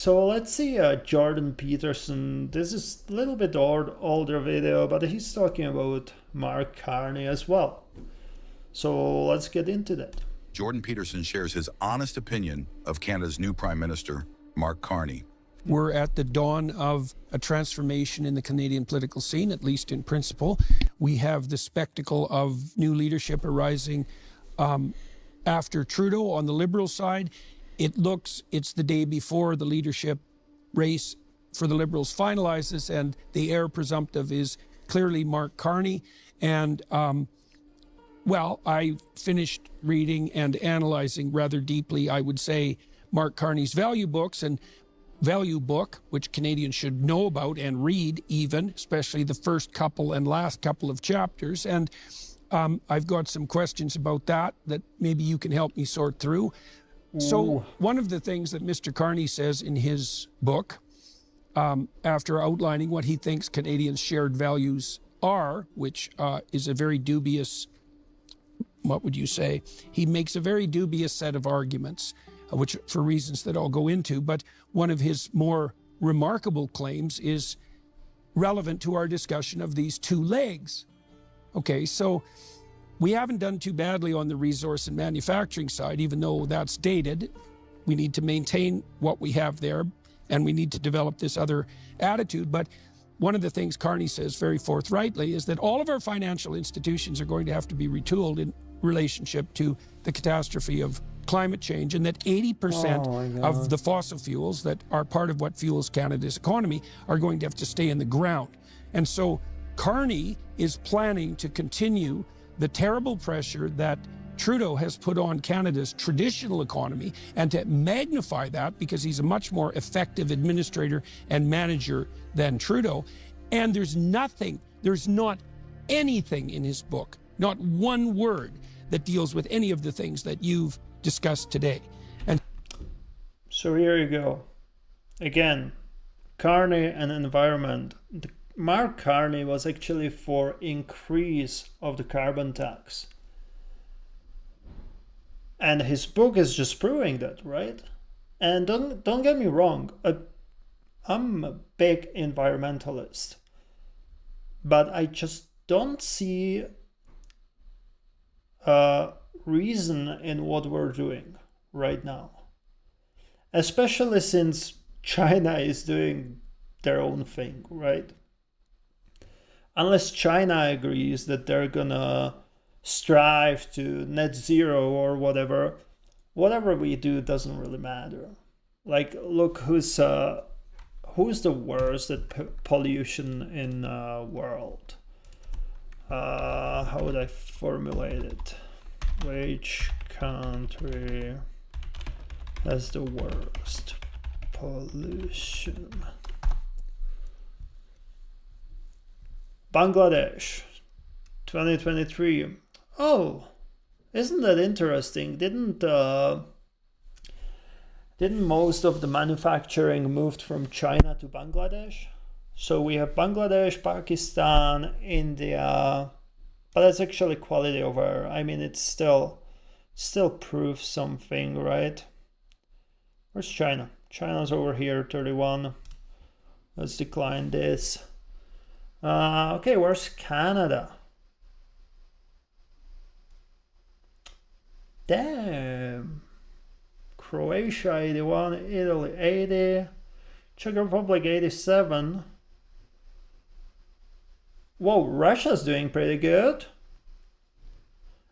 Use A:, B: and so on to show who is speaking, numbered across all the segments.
A: So let's see Jordan Peterson. This is a little bit older video, but he's talking about Mark Carney as well. So let's get into that.
B: Jordan Peterson shares his honest opinion of Canada's new Prime Minister, Mark Carney.
C: We're at the dawn of a transformation in the Canadian political scene, at least in principle. We have the spectacle of new leadership arising after Trudeau on the Liberal side. It's the day before the leadership race for the Liberals finalizes, and the heir presumptive is clearly Mark Carney. And I finished reading and analyzing rather deeply, I would say, Mark Carney's value book, which Canadians should know about and read even, especially the first couple and last couple of chapters. And I've got some questions about that maybe you can help me sort through. So one of the things that Mr. Carney says in his book, after outlining what he thinks Canadians' shared values are, which is a very dubious, what would you say? He makes a very dubious set of arguments, which for reasons that I'll go into, but one of his more remarkable claims is relevant to our discussion of these two legs. Okay, so we haven't done too badly on the resource and manufacturing side, even though that's dated. We need to maintain what we have there, and we need to develop this other attitude. But one of the things Carney says very forthrightly is that all of our financial institutions are going to have to be retooled in relationship to the catastrophe of climate change, and that 80% of the fossil fuels that are part of what fuels Canada's economy are going to have to stay in the ground. And so Carney is planning to continue the terrible pressure that Trudeau has put on Canada's traditional economy, and to magnify that because he's a much more effective administrator and manager than Trudeau. And there's not anything in his book, not one word, that deals with any of the things that you've discussed today. And
A: so here you go. Again, Carney and environment. Mark Carney was actually for increase of the carbon tax. And his book is just proving that, right? And don't get me wrong, I'm a big environmentalist, but I just don't see a reason in what we're doing right now, especially since China is doing their own thing, right? Unless China agrees that they're gonna strive to net zero or whatever we do doesn't really matter. Like, look who's the worst at pollution in the world. How would I formulate it? Which country has the worst pollution? Bangladesh, 2023. Oh, isn't that interesting? Didn't most of the manufacturing moved from China to Bangladesh? So we have Bangladesh, Pakistan, India, but that's actually quality over. I mean, it's still proves something, right? Where's China? China's over here, 31. Let's decline this. Okay, where's Canada? Damn. Croatia 81, Italy 80, Czech Republic 87. Whoa, Russia's doing pretty good.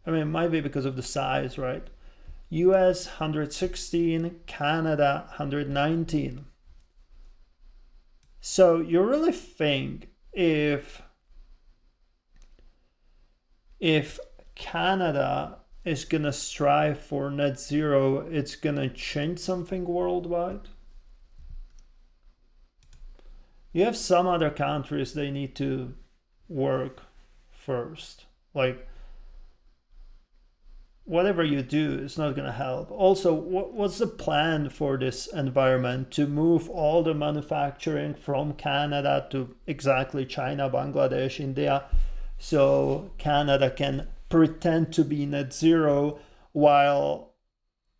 A: I mean, it might be because of the size, right? US 116, Canada 119. So you really think if Canada is gonna strive for net zero, it's gonna change something worldwide? You have some other countries, they need to work first. Like, whatever you do is not going to help. Also, what's the plan for this environment to move all the manufacturing from Canada to exactly China, Bangladesh, India, so Canada can pretend to be net zero while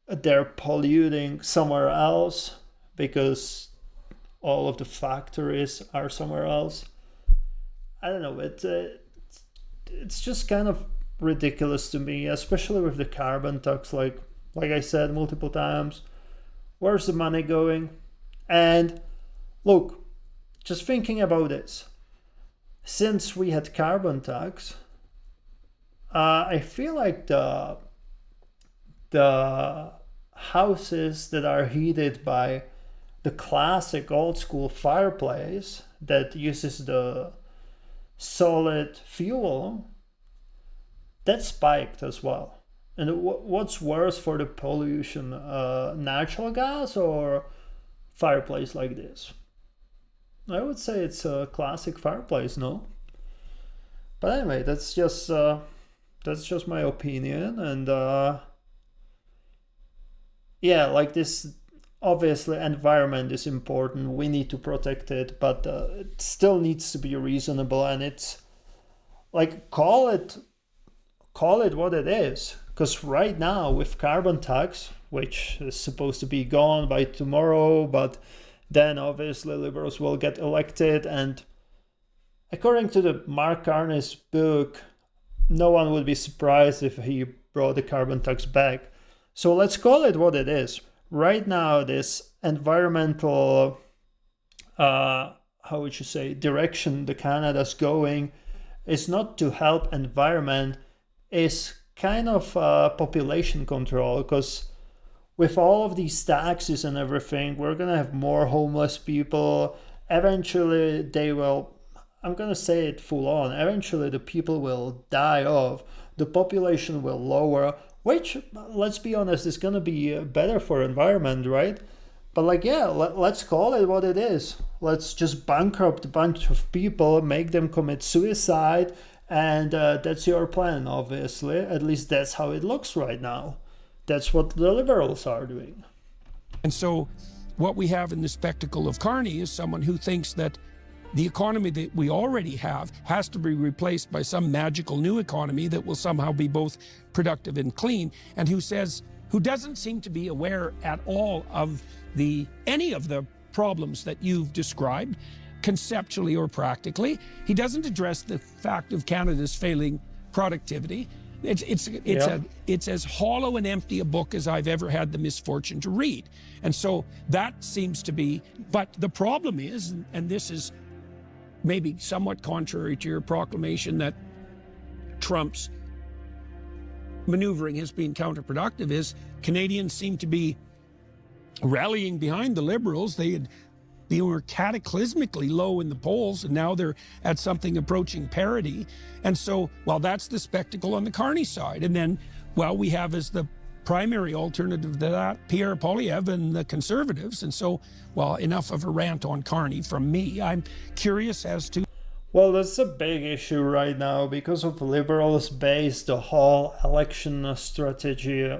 A: they're polluting somewhere else? because all of the factories are somewhere else. I don't know. It's just kind of ridiculous to me, especially with the carbon tax. Like I said multiple times, where's the money going? And look, just thinking about this, since we had carbon tax, I feel like the houses that are heated by the classic old school fireplace that uses the solid fuel, that spiked as well. And what's worse for the pollution, natural gas or fireplace like this? I would say it's a classic fireplace, no? But anyway, that's just my opinion. And yeah, like this, obviously environment is important, we need to protect it, but it still needs to be reasonable. And it's like, call it what it is, because right now with carbon tax, which is supposed to be gone by tomorrow, but then obviously liberals will get elected, and according to the Mark Carney's book, no one would be surprised if he brought the carbon tax back. So let's call it what it is. Right now, this environmental, how would you say, direction the Canada's going is not to help environment, is kind of population control, because with all of these taxes and everything, we're gonna have more homeless people. Eventually they will, I'm gonna say it full on, eventually the people will die off, the population will lower, which, let's be honest, is gonna be better for environment, right? But like, yeah, let's call it what it is. Let's just bankrupt a bunch of people, make them commit suicide, and that's your plan, obviously. At least that's how it looks right now. That's what the liberals are doing.
C: And so what we have in the spectacle of Carney is someone who thinks that the economy that we already have has to be replaced by some magical new economy that will somehow be both productive and clean, and who doesn't seem to be aware at all of any of the problems that you've described, conceptually or practically. He doesn't address the fact of Canada's failing productivity. It's as hollow and empty a book as I've ever had the misfortune to read. And so that seems to be, but the problem is, and this is maybe somewhat contrary to your proclamation that Trump's maneuvering has been counterproductive, is Canadians seem to be rallying behind the Liberals. They were cataclysmically low in the polls, and now they're at something approaching parity. And so, well, that's the spectacle on the Carney side. And then, well, we have as the primary alternative to that Pierre Poilievre and the Conservatives. And so, well, enough of a rant on Carney from me. I'm curious as to...
A: Well, that's a big issue right now because of Liberals base the whole election strategy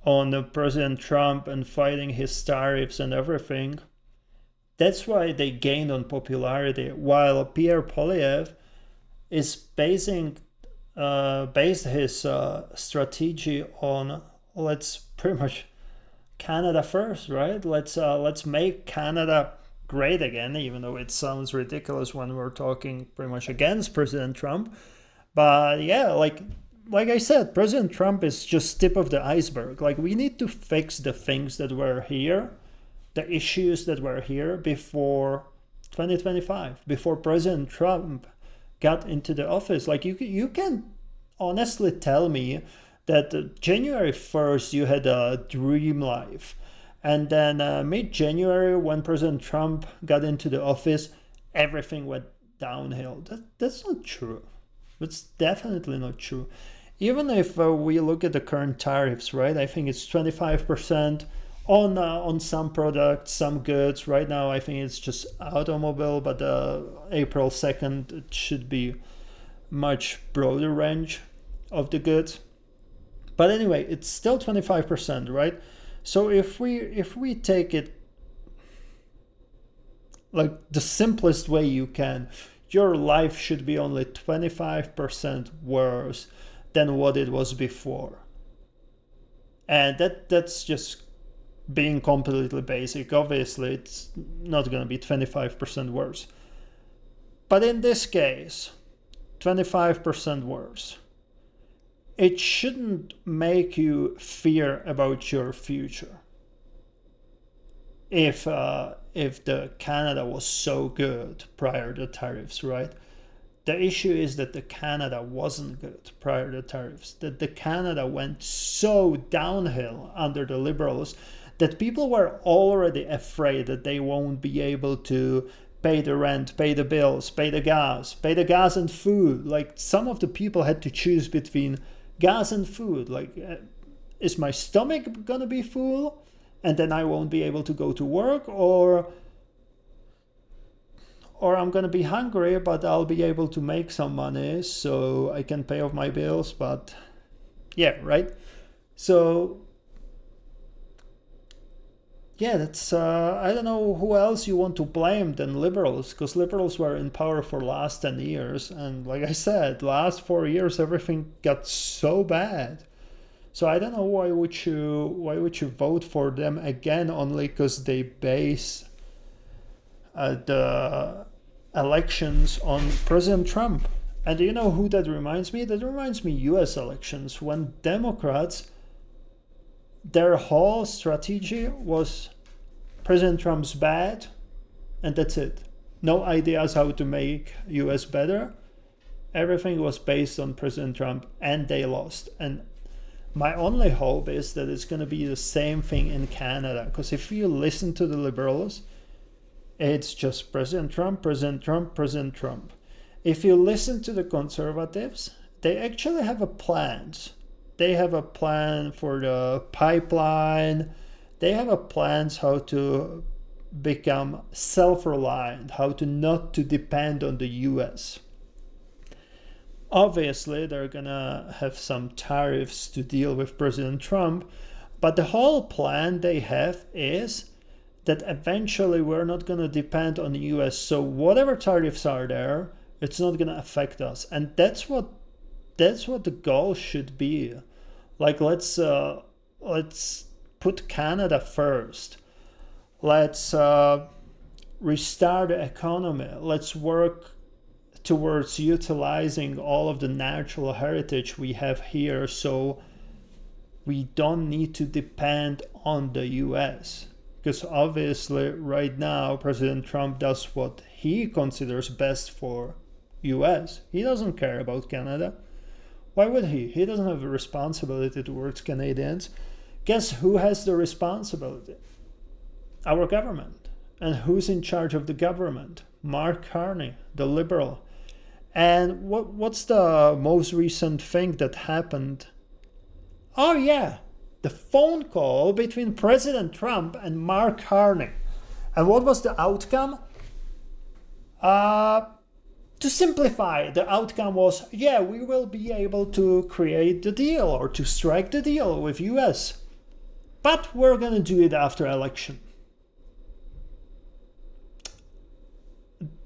A: on President Trump and fighting his tariffs and everything. That's why they gained on popularity, while Pierre Poilievre is based his strategy on, let's pretty much Canada first, right? Let's make Canada great again, even though it sounds ridiculous when we're talking pretty much against President Trump. But yeah, like I said, President Trump is just tip of the iceberg. Like, we need to fix the things that were here, the issues that were here before 2025, before President Trump got into the office. Like, you can honestly tell me that January 1st you had a dream life, and then mid-January when President Trump got into the office, everything went downhill. That's not true. It's definitely not true. Even if we look at the current tariffs, right? I think it's 25% on some products, some goods. Right now, I think it's just automobile, but April 2nd, it should be much broader range of the goods. But anyway, it's still 25%, right? So if we take it like the simplest way you can, your life should be only 25% worse than what it was before. And that's just being completely basic, obviously it's not going to be 25% worse. But in this case, 25% worse. It shouldn't make you fear about your future. If the Canada was so good prior to tariffs, right? The issue is that the Canada wasn't good prior to tariffs. That the Canada went so downhill under the Liberals that people were already afraid that they won't be able to pay the rent, pay the bills, pay the gas and food. Like, some of the people had to choose between gas and food. Like, is my stomach gonna be full and then I won't be able to go to work, or I'm gonna be hungry but I'll be able to make some money so I can pay off my bills? But yeah, right? So yeah, that's I don't know who else you want to blame than Liberals, because Liberals were in power for last 10 years, and like I said, last 4 years everything got so bad. So I don't know why would you vote for them again only because they base the elections on President Trump. And do you know who that reminds me? That reminds me US elections, when Democrats, their whole strategy was President Trump's bad, and that's it. No ideas how to make US better. Everything was based on President Trump, and they lost. And my only hope is that it's going to be the same thing in Canada, because if you listen to the Liberals, it's just President Trump, President Trump, President Trump. If you listen to the Conservatives, they actually have a plan. They have a plan for the pipeline. They have a plans how to become self-reliant, how to not to depend on the US. Obviously, they're gonna have some tariffs to deal with President Trump, but the whole plan they have is that eventually we're not gonna depend on the US. So whatever tariffs are there, it's not gonna affect us, and that's what the goal should be. Like, let's put Canada first. Let's restart the economy. Let's work towards utilizing all of the natural heritage we have here, so we don't need to depend on the US. Because obviously right now President Trump does what he considers best for US. He doesn't care about Canada. Why would he? He doesn't have a responsibility towards Canadians. Guess who has the responsibility? Our government. And who's in charge of the government? Mark Carney, the Liberal. And what's the most recent thing that happened? Oh yeah, the phone call between President Trump and Mark Carney. And what was the outcome? To simplify, the outcome was, yeah, we will be able to create the deal or to strike the deal with US. But we're gonna do it after election.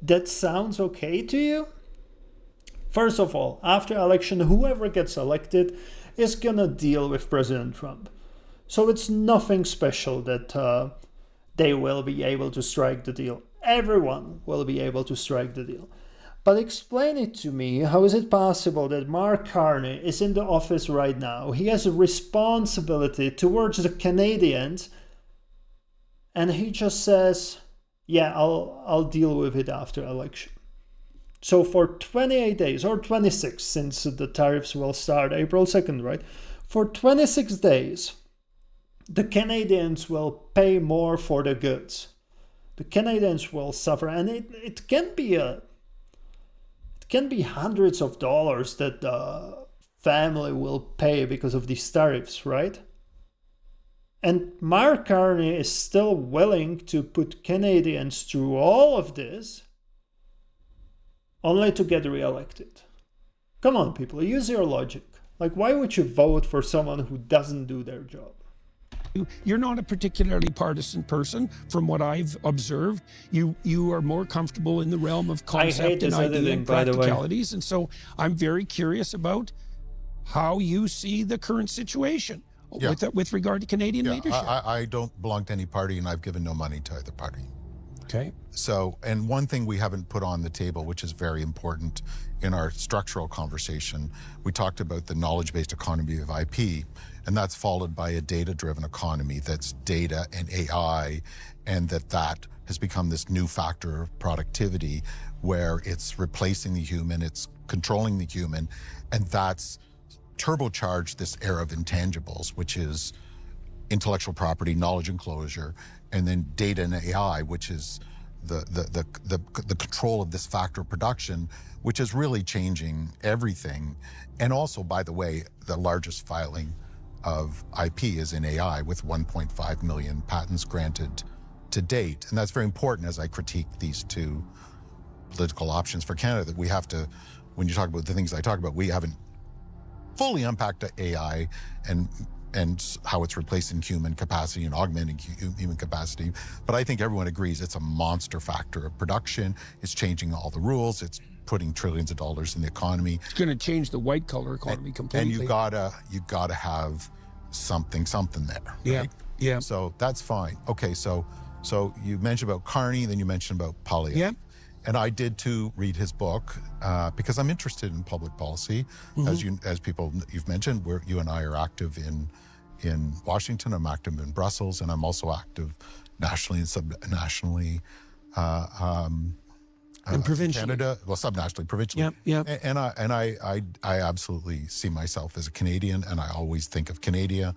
A: That sounds okay to you? First of all, after election, whoever gets elected is gonna deal with President Trump. So it's nothing special that they will be able to strike the deal. Everyone will be able to strike the deal. But explain it to me, how is it possible that Mark Carney is in the office right now? He has a responsibility towards the Canadians, and he just says, yeah, I'll deal with it after election. So for 28 days, or 26, since the tariffs will start April 2nd, right? For 26 days, the Canadians will pay more for the goods. The Canadians will suffer, and it can be hundreds of dollars that the family will pay because of these tariffs, right? And Mark Carney is still willing to put Canadians through all of this only to get reelected. Come on, people, use your logic. Like, why would you vote for someone who doesn't do their job?
C: You're not a particularly partisan person, from what I've observed. You are more comfortable in the realm of concept and idea and practicalities. And so I'm very curious about how you see the current situation.
D: Yeah.
C: with regard to Canadian
D: Yeah,
C: leadership.
D: I don't belong to any party, and I've given no money to either party.
C: Okay.
D: So, and one thing we haven't put on the table, which is very important in our structural conversation, we talked about the knowledge-based economy of IP, and that's followed by a data-driven economy that's data and AI, and that has become this new factor of productivity where it's replacing the human, it's controlling the human, and that's turbocharged this era of intangibles, which is intellectual property, knowledge enclosure, and then data and AI, which is the control of this factor of production, which is really changing everything. And also, by the way, the largest filing of IP is in AI with 1.5 million patents granted to date. And that's very important as I critique these two political options for Canada, that we have to, when you talk about the things I talk about, we haven't fully unpacked AI and how it's replacing human capacity and augmenting human capacity. But I think everyone agrees it's a monster factor of production. It's changing all the rules. It's putting trillions of dollars in the economy.
C: It's going to change the white collar economy completely.
D: And you gotta have something there.
C: Yeah,
D: right?
C: yeah.
D: So that's fine. Okay, so you mentioned about Carney, then you mentioned about Polyev.
C: Yeah.
D: And I did too read his book because I'm interested in public policy. As people you've mentioned, you and I are active in Washington. I'm active in Brussels, and I'm also active nationally and subnationally.
C: And provincially.
D: Canada, well, subnationally, provincially.
C: Yeah.
D: And I absolutely see myself as a Canadian, and I always think of Canada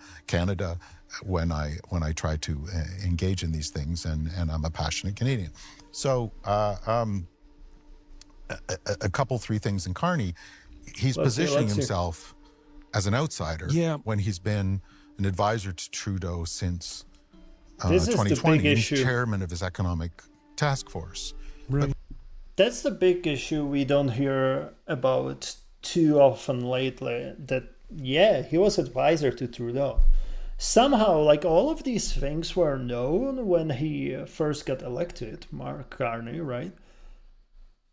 D: when I try to engage in these things, and I'm a passionate Canadian. So a couple, three things in Carney. He's positioning himself as an outsider when he's been an advisor to Trudeau since 2020, and chairman of his economic task force.
C: Right.
A: That's the big issue we don't hear about too often lately, that, he was advisor to Trudeau. Somehow, like, all of these things were known when he first got elected, Mark Carney, right?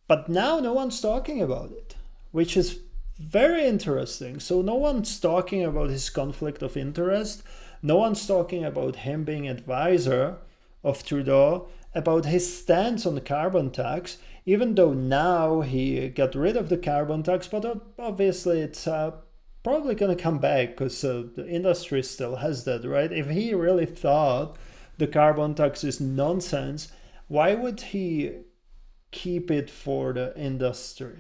A: But now no one's talking about it, which is very interesting. So no one's talking about his conflict of interest. No one's talking about him being advisor of Trudeau, about his stance on the carbon tax, even though now he got rid of the carbon tax, but obviously it's probably going to come back because the industry still has that, right? If he really thought the carbon tax is nonsense, why would he keep it for the industry?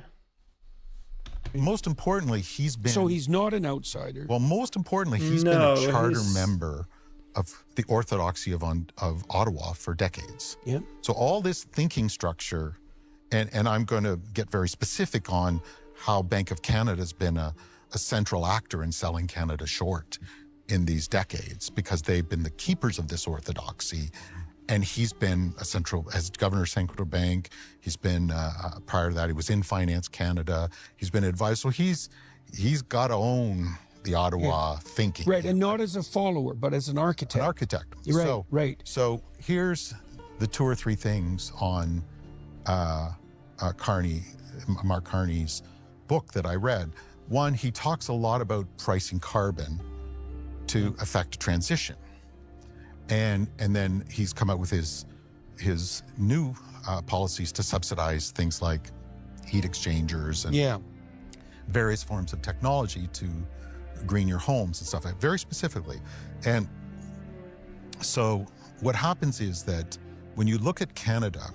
D: Most importantly, he's been...
C: So he's not an outsider.
D: Well, most importantly, he's been a charter member of the orthodoxy of Ottawa for decades.
C: Yeah.
D: So all this thinking structure, and I'm going to get very specific on how Bank of Canada has been a central actor in selling Canada short in these decades, because they've been the keepers of this orthodoxy. And he's been a central, as governor of Central Bank, he's been, prior to that, he was in Finance Canada, he's been advised. So he's got to own the Ottawa thinking.
C: Right, and not as a follower, but as an architect.
D: An architect.
C: Right, right.
D: So here's the two or three things on Mark Carney's book that I read. One, he talks a lot about pricing carbon to affect transition. And then he's come out with his new policies to subsidize things like heat exchangers and various forms of technology to green your homes and stuff, very specifically. And so what happens is that when you look at Canada,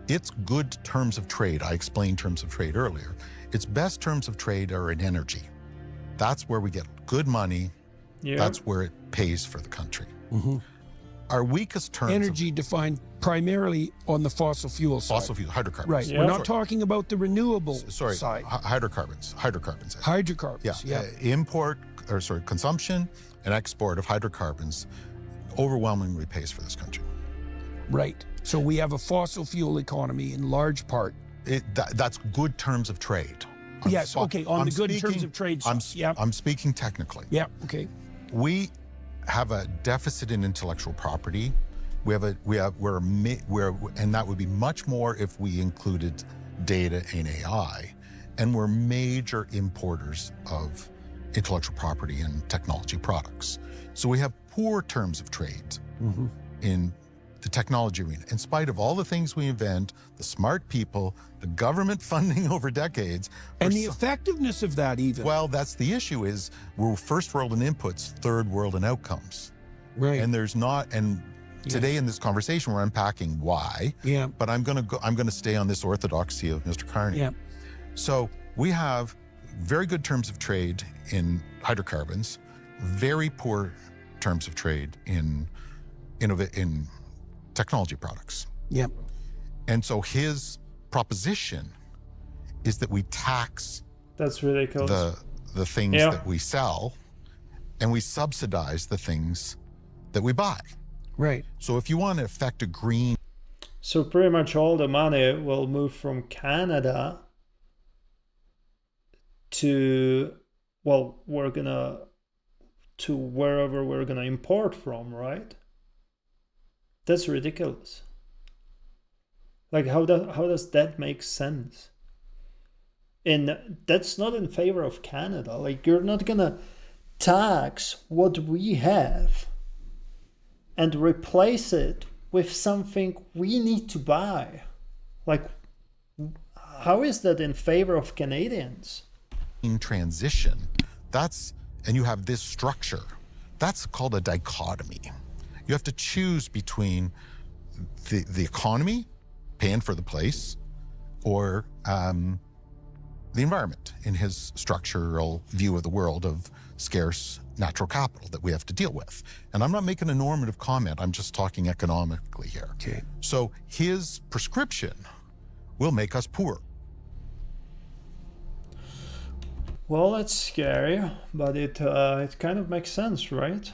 D: its good terms of trade, I explained terms of trade earlier, its best terms of trade are in energy. That's where we get good money. That's where it pays for the country. Mm-hmm. Our weakest terms...
C: Energy defined primarily on the fossil fuel side.
D: Fossil fuel, hydrocarbons.
C: Right. We're not talking about the renewable side.
D: Hydrocarbons.
C: Hydrocarbons,
D: Consumption and export of hydrocarbons overwhelmingly pays for this country.
C: Right. So we have a fossil fuel economy in large part.
D: That's good terms of trade.
C: On the good terms of trade.
D: I'm speaking technically.
C: Yeah, okay.
D: We have a deficit in intellectual property. And that would be much more if we included data and AI. And we're major importers of intellectual property and technology products. So we have poor terms of trade in the technology arena. In spite of all the things we invent, the smart people, the government funding over decades.
C: And the effectiveness of that even.
D: Well, that's the issue is we're first world in inputs, third world in outcomes.
C: Right.
D: And there's not, and today in this conversation, we're unpacking why.
C: Yeah.
D: But I'm gonna stay on this orthodoxy of Mr. Carney.
C: Yeah.
D: So we have very good terms of trade in hydrocarbons, very poor terms of trade in technology products.
C: Yeah.
D: And so his proposition is that we tax
A: That's ridiculous.
D: the things that we sell, and we subsidize the things that we buy.
C: Right.
D: So if you want to affect a green...
A: So pretty much all the money will move from Canada to, well, to wherever we're gonna import from, right? That's ridiculous. Like, how does that make sense? And that's not in favor of Canada. Like, you're not gonna tax what we have and replace it with something we need to buy. Like, how is that in favor of Canadians?
D: In transition, and you have this structure, that's called a dichotomy. You have to choose between the economy, paying for the place, or the environment in his structural view of the world of scarce natural capital that we have to deal with. And I'm not making a normative comment, I'm just talking economically here.
C: Okay.
D: So his prescription will make us poor.
A: Well, that's scary, but it kind of makes sense, right?